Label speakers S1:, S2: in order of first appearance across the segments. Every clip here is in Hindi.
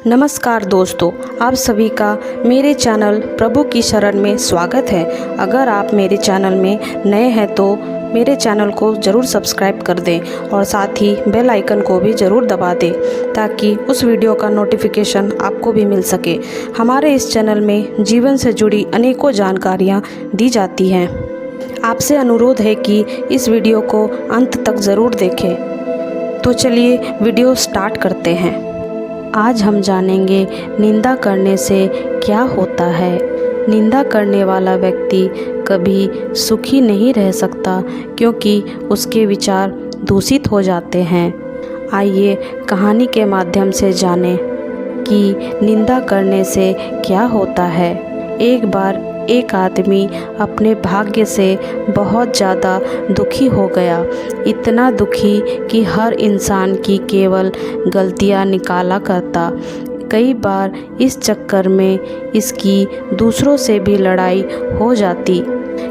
S1: नमस्कार दोस्तों, आप सभी का मेरे चैनल प्रभु की शरण में स्वागत है। अगर आप मेरे चैनल में नए हैं तो मेरे चैनल को ज़रूर सब्सक्राइब कर दें और साथ ही बेल आइकन को भी ज़रूर दबा दें ताकि उस वीडियो का नोटिफिकेशन आपको भी मिल सके। हमारे इस चैनल में जीवन से जुड़ी अनेकों जानकारियाँ दी जाती हैं। आपसे अनुरोध है कि इस वीडियो को अंत तक ज़रूर देखें। तो चलिए वीडियो स्टार्ट करते हैं। आज हम जानेंगे निंदा करने से क्या होता है। निंदा करने वाला व्यक्ति कभी सुखी नहीं रह सकता क्योंकि उसके विचार दूषित हो जाते हैं। आइए कहानी के माध्यम से जानें कि निंदा करने से क्या होता है। एक बार एक आदमी अपने भाग्य से बहुत ज़्यादा दुखी हो गया, इतना दुखी कि हर इंसान की केवल गलतियां निकाला करता। कई बार इस चक्कर में इसकी दूसरों से भी लड़ाई हो जाती,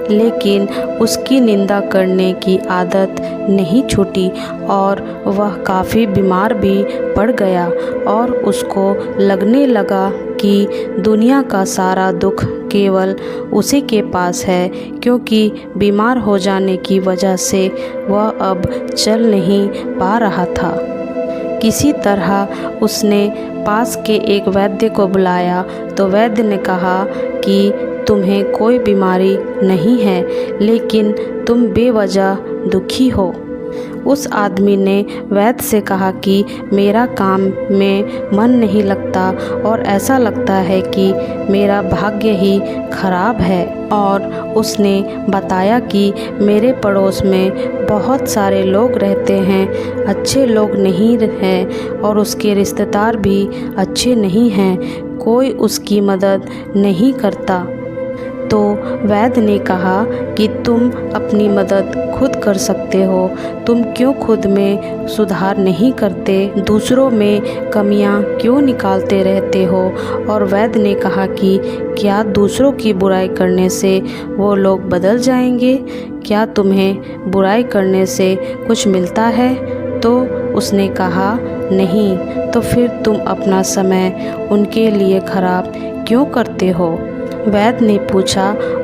S1: लेकिन उसकी निंदा करने की आदत नहीं छूटी और वह काफ़ी बीमार भी पड़ गया और उसको लगने लगा कि दुनिया का सारा दुख केवल उसी के पास है, क्योंकि बीमार हो जाने की वजह से वह अब चल नहीं पा रहा था। किसी तरह उसने पास के एक वैद्य को बुलाया तो वैद्य ने कहा कि तुम्हें कोई बीमारी नहीं है, लेकिन तुम बेवजह दुखी हो। उस आदमी ने वैद्य से कहा कि मेरा काम में मन नहीं लगता और ऐसा लगता है कि मेरा भाग्य ही खराब है। और उसने बताया कि मेरे पड़ोस में बहुत सारे लोग रहते हैं, अच्छे लोग नहीं हैं और उसके रिश्तेदार भी अच्छे नहीं हैं, कोई उसकी मदद नहीं करता। तो वैद्य ने कहा कि तुम अपनी मदद खुद कर सकते हो, तुम क्यों खुद में सुधार नहीं करते, दूसरों में कमियां क्यों निकालते रहते हो। और वैद्य ने कहा कि क्या दूसरों की बुराई करने से वो लोग बदल जाएंगे, क्या तुम्हें बुराई करने से कुछ मिलता है। तो उसने कहा नहीं, तो फिर तुम अपना समय उनके लिए खराब क्यों करते हो। वैद्य ने पूछा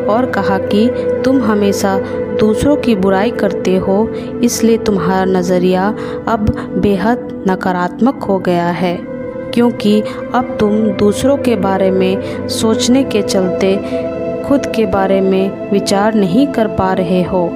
S1: और कहा कि तुम हमेशा दूसरों की बुराई करते हो, इसलिए तुम्हारा नज़रिया अब बेहद नकारात्मक हो गया है, क्योंकि अब तुम दूसरों के बारे में सोचने के चलते खुद के बारे में विचार नहीं कर पा रहे हो।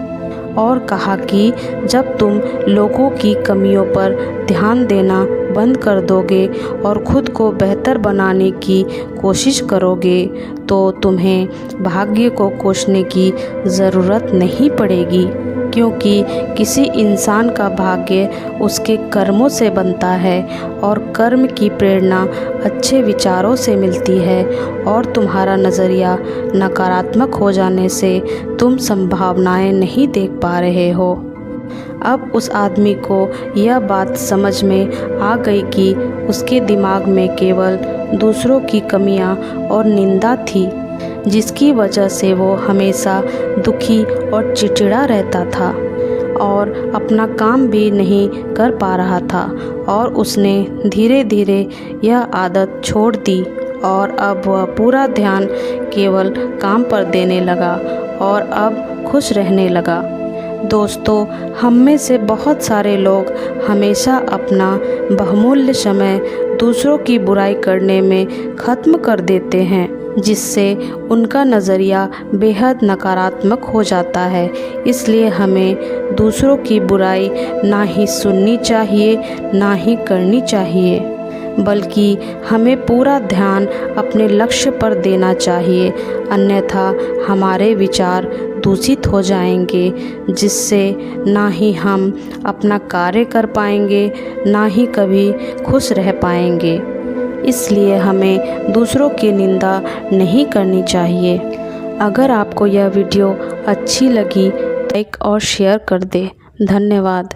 S1: और कहा कि जब तुम लोगों की कमियों पर ध्यान देना बंद कर दोगे और खुद को बेहतर बनाने की कोशिश करोगे तो तुम्हें भाग्य को कोसने की ज़रूरत नहीं पड़ेगी, क्योंकि किसी इंसान का भाग्य उसके कर्मों से बनता है और कर्म की प्रेरणा अच्छे विचारों से मिलती है। और तुम्हारा नज़रिया नकारात्मक हो जाने से तुम संभावनाएं नहीं देख पा रहे हो। अब उस आदमी को यह बात समझ में आ गई कि उसके दिमाग में केवल दूसरों की कमियां और निंदा थी, जिसकी वजह से वो हमेशा दुखी और चिड़चिड़ा रहता था और अपना काम भी नहीं कर पा रहा था। और उसने धीरे धीरे यह आदत छोड़ दी और अब वह पूरा ध्यान केवल काम पर देने लगा और अब खुश रहने लगा। दोस्तों, हम में से बहुत सारे लोग हमेशा अपना बहुमूल्य समय दूसरों की बुराई करने में ख़त्म कर देते हैं, जिससे उनका नज़रिया बेहद नकारात्मक हो जाता है। इसलिए हमें दूसरों की बुराई ना ही सुननी चाहिए ना ही करनी चाहिए, बल्कि हमें पूरा ध्यान अपने लक्ष्य पर देना चाहिए, अन्यथा हमारे विचार दूषित हो जाएंगे, जिससे ना ही हम अपना कार्य कर पाएंगे ना ही कभी खुश रह पाएंगे। इसलिए हमें दूसरों की निंदा नहीं करनी चाहिए। अगर आपको यह वीडियो अच्छी लगी तो लाइक और शेयर कर दें। धन्यवाद।